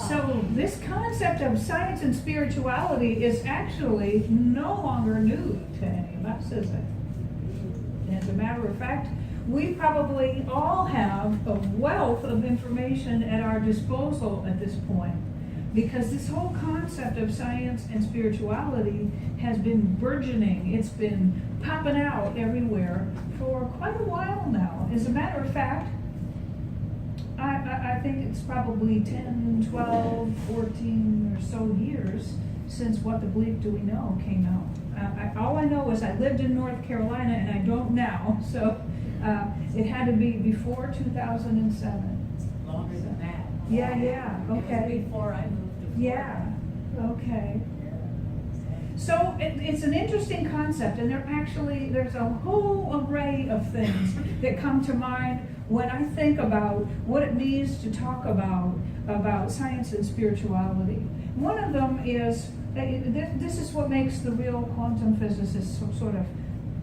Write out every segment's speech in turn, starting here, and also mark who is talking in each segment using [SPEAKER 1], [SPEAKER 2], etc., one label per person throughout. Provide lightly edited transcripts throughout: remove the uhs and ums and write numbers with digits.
[SPEAKER 1] So this concept of science and spirituality is actually no longer new to any of us, is it? As a matter of fact, we probably all have a wealth of information at our disposal at this point, because this whole concept of science and spirituality has been burgeoning. It's been popping out everywhere for quite a while now. As a matter of fact, I think it's probably 10, 12, 14 or so years since What the Bleep Do We Know came out. All I know is I lived in North Carolina, and I don't now, so it had to be before 2007.
[SPEAKER 2] Longer than that.
[SPEAKER 1] Yeah, okay.
[SPEAKER 2] It was before I moved to Florida.
[SPEAKER 1] Yeah, okay. So it's an interesting concept, and there's a whole array of things that come to mind when I think about what it means to talk about science and spirituality. One of them is, this is what makes the real quantum physicists sort of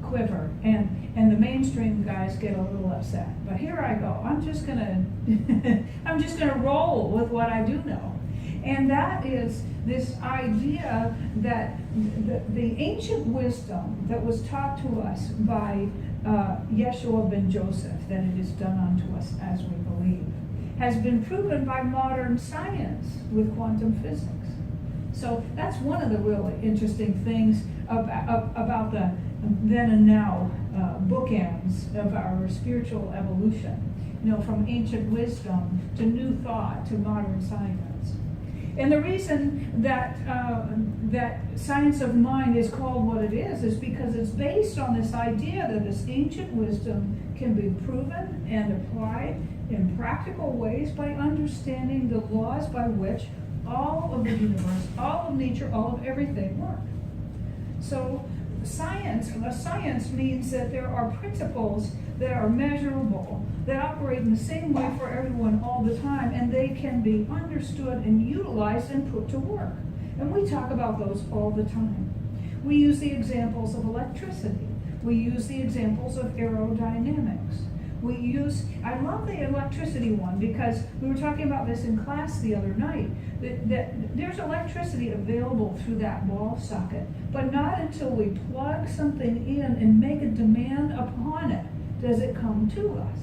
[SPEAKER 1] quiver, and the mainstream guys get a little upset. But here I go. I'm just gonna roll with what I do know. And that is this idea that the ancient wisdom that was taught to us by Yeshua ben Joseph, that it is done unto us as we believe, has been proven by modern science with quantum physics. So that's one of the really interesting things about the then and now bookends of our spiritual evolution, from ancient wisdom to new thought to modern science. And the reason that science of mind is called what it is because it's based on this idea that this ancient wisdom can be proven and applied in practical ways by understanding the laws by which all of the universe, all of nature, all of everything work. So science means that there are principles that are measurable, that operate in the same way for everyone all the time, and they can be understood and utilized and put to work. And we talk about those all the time. We use the examples of electricity. We use the examples of aerodynamics. I love the electricity one because we were talking about this in class the other night, that there's electricity available through that wall socket, but not until we plug something in and make a demand upon it does it come to us.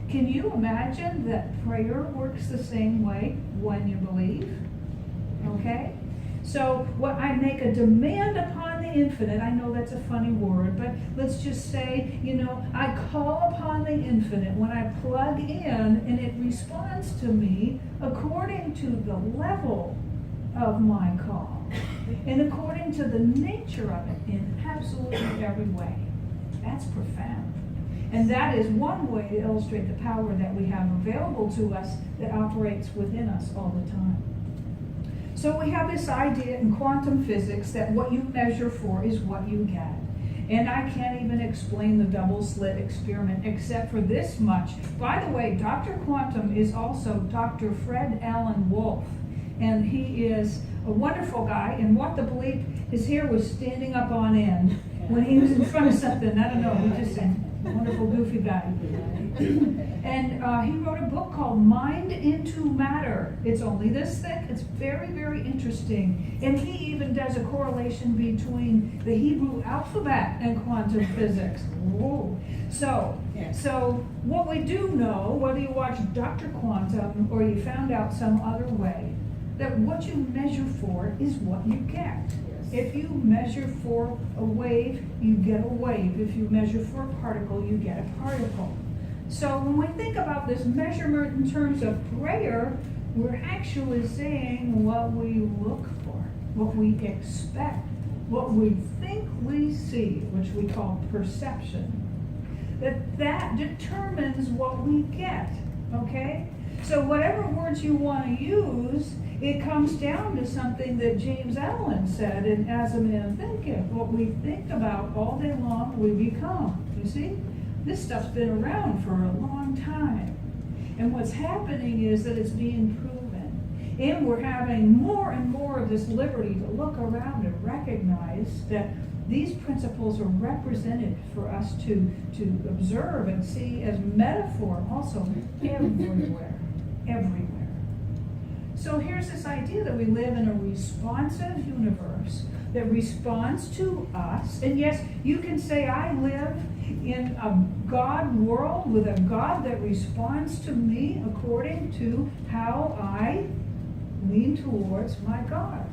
[SPEAKER 1] Can you imagine that prayer works the same way when you believe? Okay? So what I make a demand upon the infinite, I know that's a funny word, but let's just say, I call upon the infinite when I plug in, and it responds to me according to the level of my call and according to the nature of it in absolutely every way. That's profound. And that is one way to illustrate the power that we have available to us that operates within us all the time. So we have this idea in quantum physics that what you measure for is what you get. And I can't even explain the double slit experiment except for this much. By the way, Dr. Quantum is also Dr. Fred Alan Wolf. And he is a wonderful guy. And What the Bleep, his hair was standing up on end when he was in front of something. I don't know, he just said, wonderful goofy guy. And he wrote a book called Mind into Matter. It's only this thick. It's very, very interesting. And he even does a correlation between the Hebrew alphabet and quantum physics. Whoa. So what we do know, whether you watch Dr. Quantum or you found out some other way, that what you measure for is what you get. If you measure for a wave, you get a wave. If you measure for a particle, you get a particle. So when we think about this measurement in terms of prayer, we're actually saying what we look for, what we expect, what we think we see, which we call perception. That determines what we get, okay? So whatever words you want to use, it comes down to something that James Allen said in As a Man Thinketh. What we think about all day long, we become. You see? This stuff's been around for a long time. And what's happening is that it's being proven. And we're having more and more of this liberty to look around and recognize that these principles are represented for us to observe and see as metaphor also everywhere. Everywhere. So here's this idea that we live in a responsive universe that responds to us. And yes, you can say I live in a God world with a God that responds to me according to how I lean towards my God.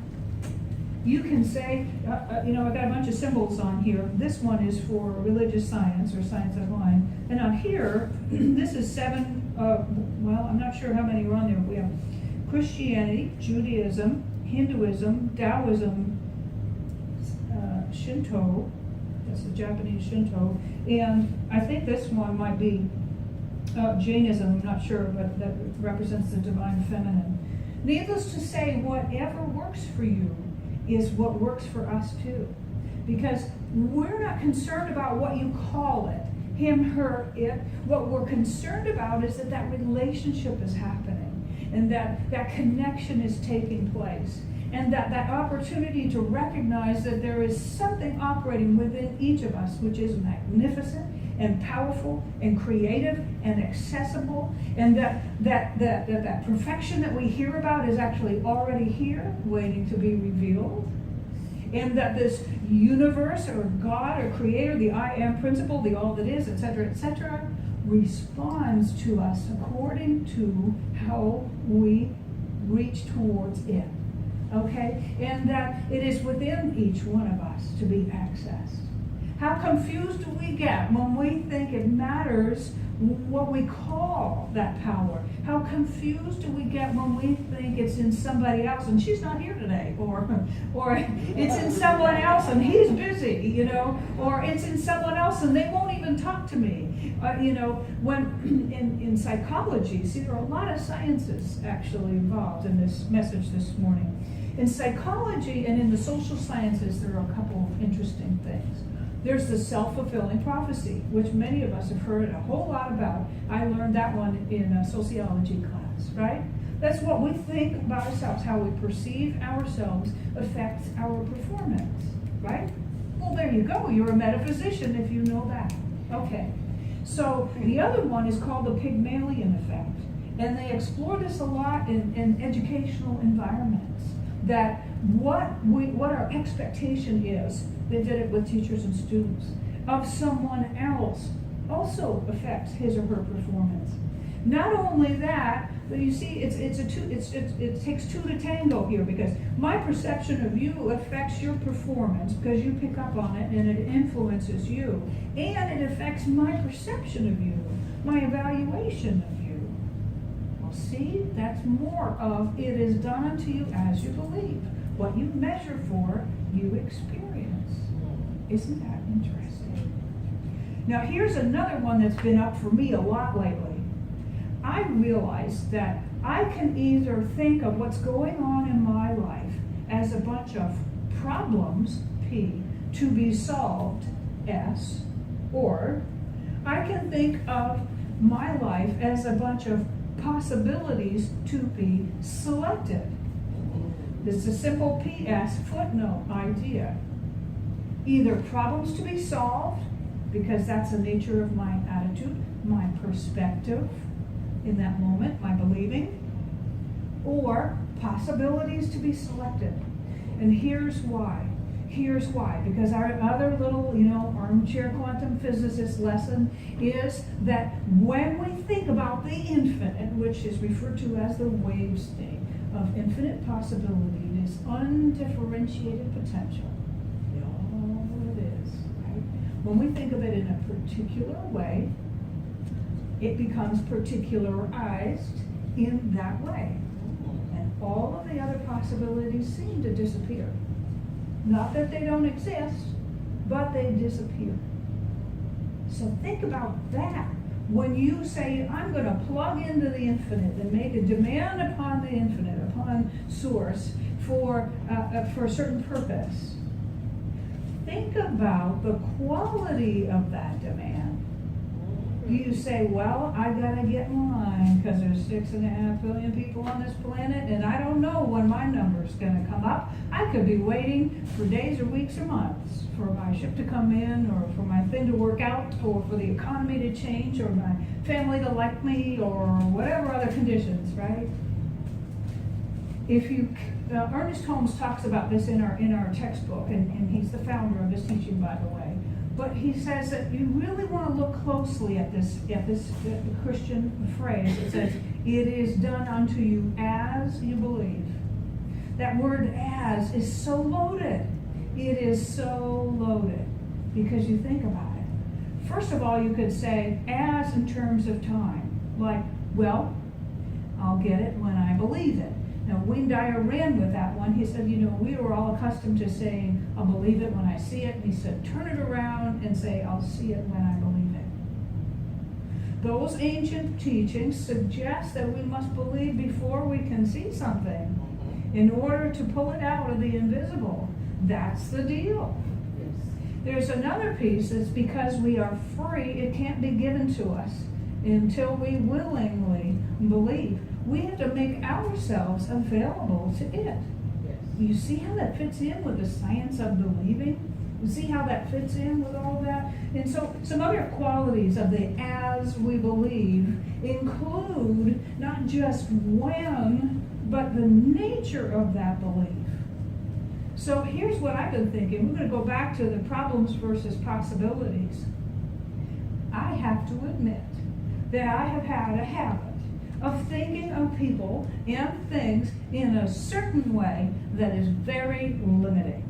[SPEAKER 1] You can say, I've got a bunch of symbols on here. This one is for religious science or science online. And on here, this is 7, I'm not sure how many are on there. We have Christianity, Judaism, Hinduism, Taoism, Shinto, that's the Japanese Shinto, and I think this one might be Jainism, I'm not sure, but that represents the divine feminine. Needless to say, whatever works for you is what works for us too. Because we're not concerned about what you call it, him, her, it. What we're concerned about is that relationship is happening and that connection is taking place. And that opportunity to recognize that there is something operating within each of us which is magnificent and powerful and creative and accessible, and that perfection that we hear about is actually already here, waiting to be revealed. And that this universe or God or creator, the I am principle, the all that is, etc., responds to us according to how we reach towards it. Okay? And that it is within each one of us to be accessed. How confused do we get when we think it matters what we call that power? How confused do we get when we think it's in somebody else and she's not here today? Or it's in someone else and he's busy, or it's in someone else and they won't even talk to me. When in psychology, see, there are a lot of sciences actually involved in this message this morning. In psychology and in the social sciences, there are a couple of interesting things. There's the self-fulfilling prophecy, which many of us have heard a whole lot about. I learned that one in a sociology class, right? That's what we think about ourselves, how we perceive ourselves affects our performance, right? Well, there you go. You're a metaphysician if you know that. Okay. So the other one is called the Pygmalion effect. And they explore this a lot in educational environments. That what our expectation is, they did it with teachers and students, of someone else also affects his or her performance. Not only that, but you see, it takes two to tango here, because my perception of you affects your performance because you pick up on it and it influences you, and it affects my perception of you, my evaluation of you. Well, see, that's more of it is done unto you as you believe. What you measure for, you experience. Isn't that interesting? Now, here's another one that's been up for me a lot lately. I realize that I can either think of what's going on in my life as a bunch of problems, P, to be solved, S, or I can think of my life as a bunch of possibilities to be selected. It's a simple PS footnote idea. Either problems to be solved, because that's the nature of my attitude, my perspective in that moment, my believing, or possibilities to be selected. And here's why. Here's why. Because our other little, armchair quantum physicist lesson is that when we think about the infinite, which is referred to as the wave state of infinite possibility, it is undifferentiated potential. All it is, right? When we think of it in a particular way, it becomes particularized in that way. And all of the other possibilities seem to disappear. Not that they don't exist, but they disappear. So think about that. When you say, I'm going to plug into the infinite and make a demand upon the infinite, upon source, for a certain purpose, think about the quality of that demand. You say, well, I gotta get in line because there's 6.5 billion people on this planet, and I don't know when my number's gonna come up. I could be waiting for days or weeks or months for my ship to come in, or for my thing to work out, or for the economy to change, or my family to like me, or whatever other conditions, right? Ernest Holmes talks about this in our textbook, and he's the founder of this teaching, by the way. But he says that you really want to look closely at this Christian phrase. It says, "It is done unto you as you believe." That word "as" is so loaded. It is so loaded because you think about it. First of all, you could say "as" in terms of time, like, well, I'll get it when I believe it. Now, Wayne Dyer ran with that one. He said, we were all accustomed to saying, "I'll believe it when I see it." And he said, turn it around and say, "I'll see it when I believe it." Those ancient teachings suggest that we must believe before we can see something in order to pull it out of the invisible. That's the deal. There's another piece that's because we are free, it can't be given to us until we willingly believe. We have to make ourselves available to it. You see how that fits in with the science of believing? You see how that fits in with all that? And so some other qualities of the "as we believe" include not just when, but the nature of that belief. So here's what I've been thinking. We're going to go back to the problems versus possibilities. I have to admit that I have had a habit of thinking of people and things in a certain way that is very limiting.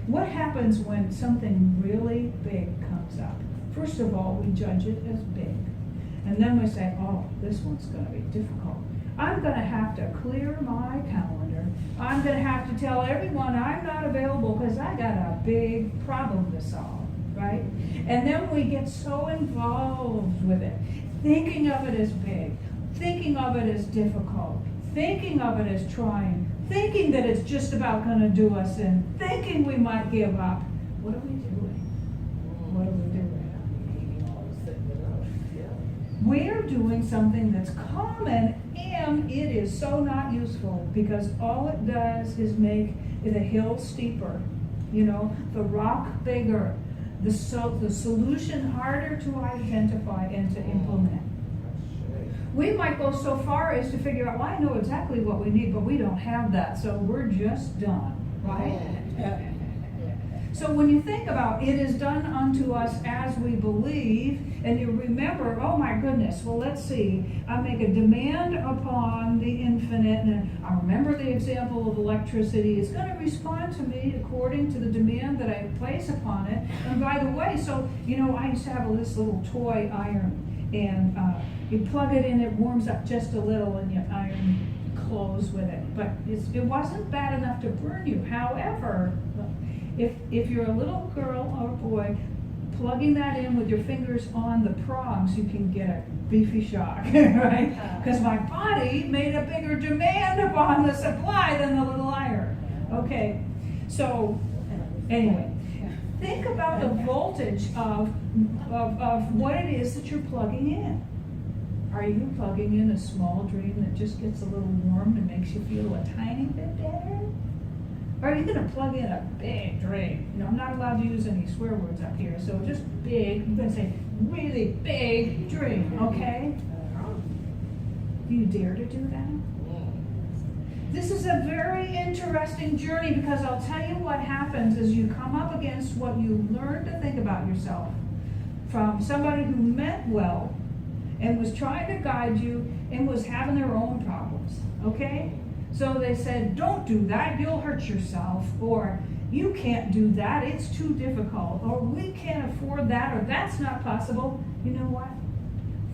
[SPEAKER 1] What happens when something really big comes up? First of all, we judge it as big. And then we say, oh, this one's going to be difficult. I'm going to have to clear my calendar. I'm going to have to tell everyone I'm not available because I got a big problem to solve, right? And then we get so involved with it, thinking of it as big, thinking of it as difficult, thinking of it as trying, thinking that it's just about going to do us in, thinking we might give up. What are we doing? What are we doing? We're doing something that's common, and it is so not useful because all it does is make the hill steeper, the rock bigger, the solution harder to identify and to implement. We might go so far as to figure out, well, I know exactly what we need, but we don't have that, so we're just done, right? So when you think about it is done unto us as we believe, and you remember, oh my goodness, well, let's see, I make a demand upon the infinite, and I remember the example of electricity. It's going to respond to me according to the demand that I place upon it. And by the way, so, I used to have this little toy iron, and you plug it in, it warms up just a little, and you iron clothes with it. But it wasn't bad enough to burn you. However, if you're a little girl or boy, plugging that in with your fingers on the prongs, you can get a beefy shock, right? Because my body made a bigger demand upon the supply than the little iron. Okay, so anyway, think about the voltage of what it is that you're plugging in. Are you plugging in a small dream that just gets a little warm and makes you feel a tiny bit better? Or are you going to plug in a big dream? I'm not allowed to use any swear words up here, so just big. I'm going to say really big dream, okay? Do you dare to do that? This is a very interesting journey because I'll tell you what happens is you come up against what you learn to think about yourself from somebody who meant well and was trying to guide you and was having their own problems, okay? So they said, don't do that, you'll hurt yourself, or you can't do that, it's too difficult, or we can't afford that, or that's not possible. You know what?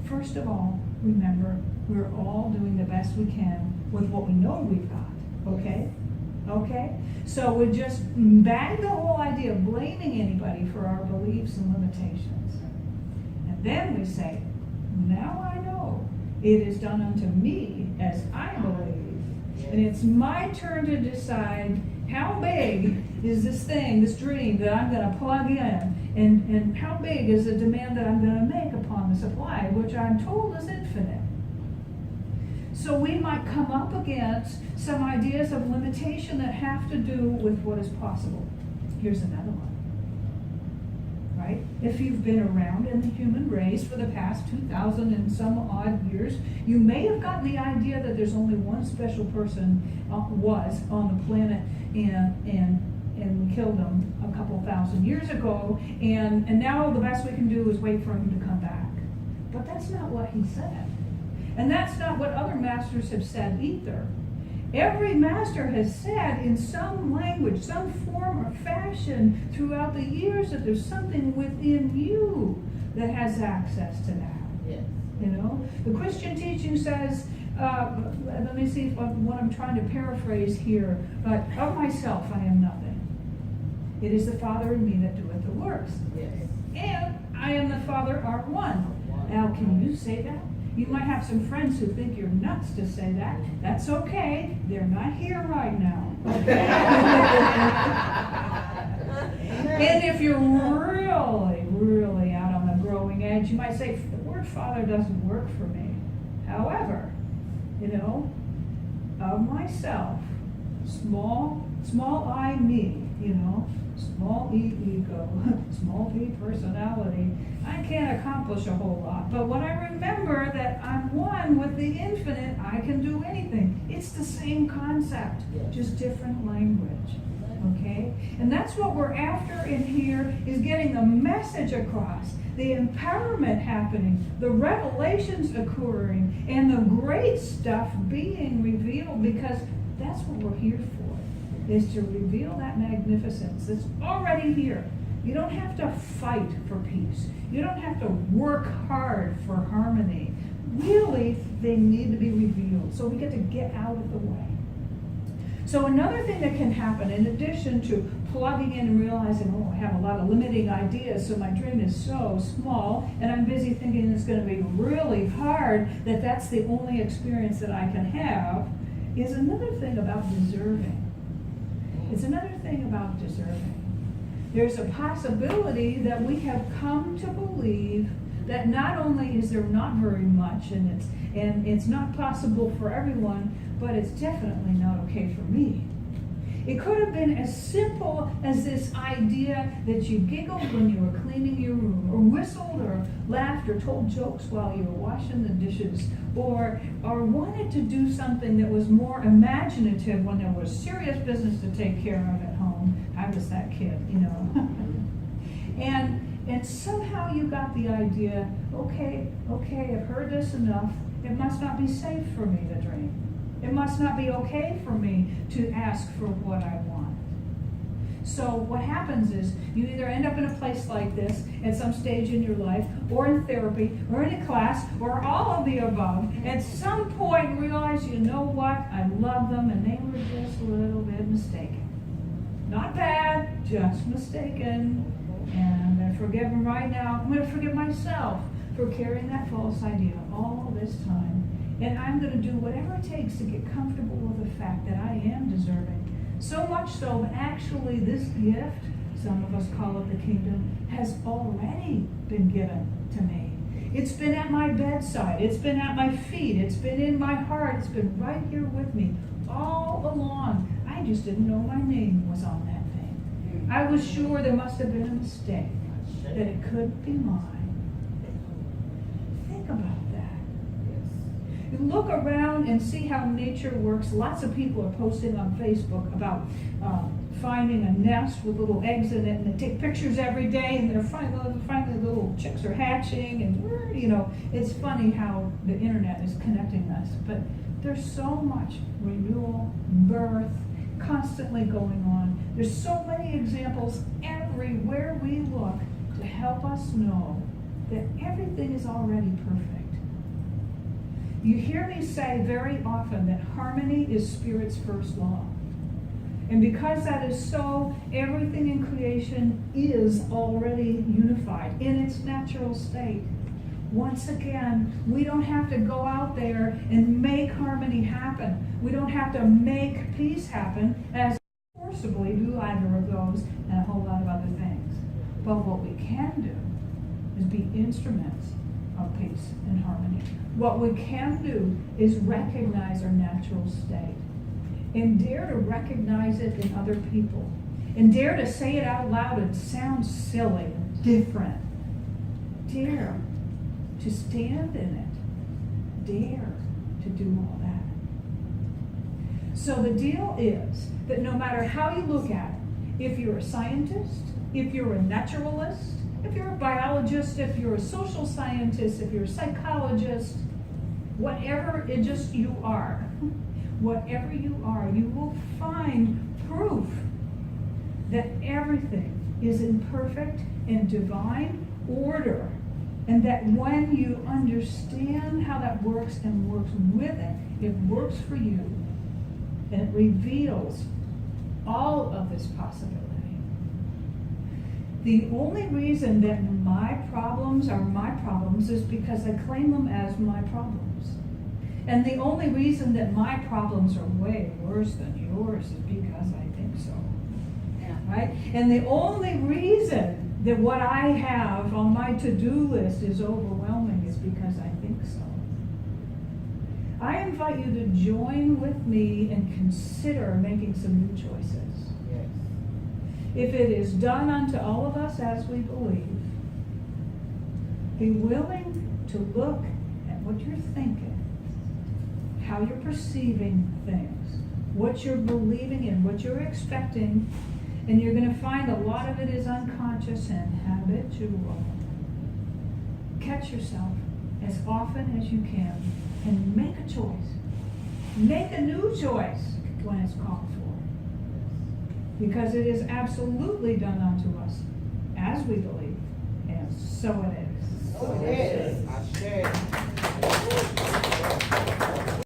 [SPEAKER 1] First of all, remember, we're all doing the best we can with what we know we've got, okay? Okay? So we just bang the whole idea of blaming anybody for our beliefs and limitations. And then we say, now I know it is done unto me as I believe. And it's my turn to decide how big is this thing, this dream that I'm going to plug in, and how big is the demand that I'm going to make upon the supply, which I'm told is infinite. So we might come up against some ideas of limitation that have to do with what is possible. Here's another one. right? If you've been around in the human race for the past 2,000 and some odd years, you may have gotten the idea that there's only one special person was on the planet, and we killed him a couple thousand years ago, and now the best we can do is wait for him to come back. But that's not what he said. And that's not what other masters have said either. Every master has said in some language, some form or fashion throughout the years that there's something within you that has access to that.
[SPEAKER 2] Yes.
[SPEAKER 1] You know, the Christian teaching says, let me see what I'm trying to paraphrase here, but of myself I am nothing. It is the Father in me that doeth the works.
[SPEAKER 2] Yes.
[SPEAKER 1] And I am the Father are one. Now, can you say that? You might have some friends who think you're nuts to say that. That's okay. They're not here right now. And if you're really, really out on the growing edge, you might say, the word Father doesn't work for me. However, you know, of myself, small I, me, you know, small e, ego, small p, personality, I can't accomplish a whole lot. But when I remember that I'm one with the infinite, I can do anything. It's the same concept, just different language. Okay? And that's what we're after in here, is getting the message across, the empowerment happening, the revelations occurring, and the great stuff being revealed, because that's what we're here for, is to reveal that magnificence that's already here. You don't have to fight for peace. You don't have to work hard for harmony. Really, they need to be revealed. So we get to get out of the way. So another thing that can happen, in addition to plugging in and realizing, oh, I have a lot of limiting ideas, so my dream is so small, and I'm busy thinking it's going to be really hard, that that's the only experience that I can have, is another thing about deserving. It's another thing about deserving. There's a possibility that we have come to believe that not only is there not very much, and it's not possible for everyone, but it's definitely not okay for me. It could have been as simple as this idea that you giggled when you were cleaning your room, or whistled, or laughed, or told jokes while you were washing the dishes, or wanted to do something that was more imaginative when there was serious business to take care of at home. I was that kid, you know. And somehow you got the idea, okay, I've heard this enough. It must not be safe for me to dream. It must not be okay for me to ask for what I want. So what happens is, you either end up in a place like this at some stage in your life, or in therapy, or in a class, or all of the above. At some point realize, you know what, I love them and they were just a little bit mistaken. Not bad, just mistaken. And I'm going to forgive them right now. I'm going to forgive myself for carrying that false idea all this time. And I'm going to do whatever it takes to get comfortable with the fact that I am deserving. So much so that actually this gift, some of us call it the kingdom, has already been given to me. It's been at my bedside. It's been at my feet. It's been in my heart. It's been right here with me all along. I just didn't know my name was on that thing. I was sure there must have been a mistake, that it could be mine. Think about that. You look around and see how nature works. Lots of people are posting on Facebook about finding a nest with little eggs in it, and they take pictures every day, and they're finding little chicks are hatching, and you know, it's funny how the internet is connecting us. But there's so much renewal, birth, constantly going on. There's so many examples everywhere we look to help us know that everything is already perfect. You hear me say very often that harmony is Spirit's first law. And because that is so, everything in creation is already unified in its natural state. Once again, we don't have to go out there and make harmony happen. We don't have to make peace happen, as forcibly do either of those and a whole lot of other things. But what we can do is be instruments of peace and harmony. What we can do is recognize our natural state and dare to recognize it in other people, and dare to say it out loud. It sounds silly, different. Dare to stand in it. Dare to do all that. So the deal is that no matter how you look at it, if you're a scientist, if you're a naturalist, if you're a biologist, if you're a social scientist, if you're a psychologist, whatever it just you are, whatever you are, you will find proof that everything is in perfect and divine order. And that when you understand how that works and works with it, it works for you. And it reveals all of this possibility. The only reason that my problems are my problems is because I claim them as my problems. And the only reason that my problems are way worse than yours is because I think so.
[SPEAKER 2] Yeah.
[SPEAKER 1] Right? And the only reason that what I have on my to-do list is overwhelming is because I think so. I invite you to join with me and consider making some new choices.
[SPEAKER 3] Yes.
[SPEAKER 1] If it is done unto all of us as we believe, be willing to look at what you're thinking, how you're perceiving things, what you're believing in, what you're expecting, and you're going to find a lot of it is unconscious and habitual. Catch yourself as often as you can and make a choice. Make a new choice when it's called for. Because it is absolutely done unto us as we believe, and so it is.
[SPEAKER 3] So it is. I share.